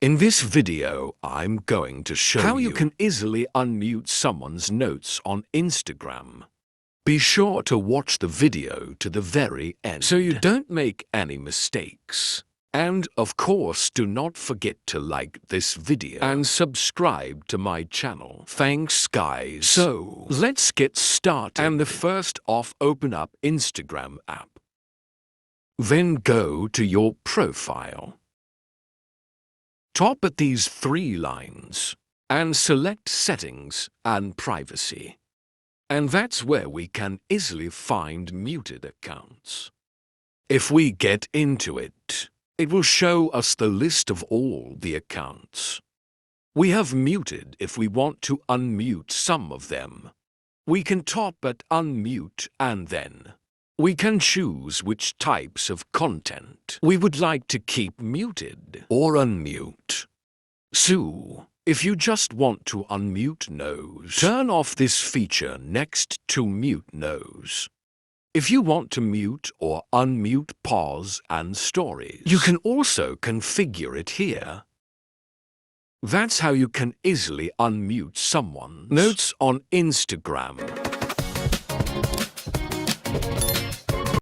In this video, I'm going to show how you can easily unmute someone's notes on Instagram. Be sure to watch the video to the very end so you don't make any mistakes. And of course, do not forget to like this video and subscribe to my channel. Thanks guys. So, let's get started. And the first off, open up Instagram app. Then go to your profile. Tap at these three lines and select Settings and Privacy. And that's where we can easily find muted accounts. If we get into it, it will show us the list of all the accounts we have muted. If we want to unmute some of them, we can tap at Unmute and then we can choose which types of content we would like to keep muted or unmute. So, if you just want to unmute nose, turn off this feature next to mute nose. If you want to mute or unmute pause and stories, you can also configure it here. That's how you can easily unmute someone's notes on Instagram.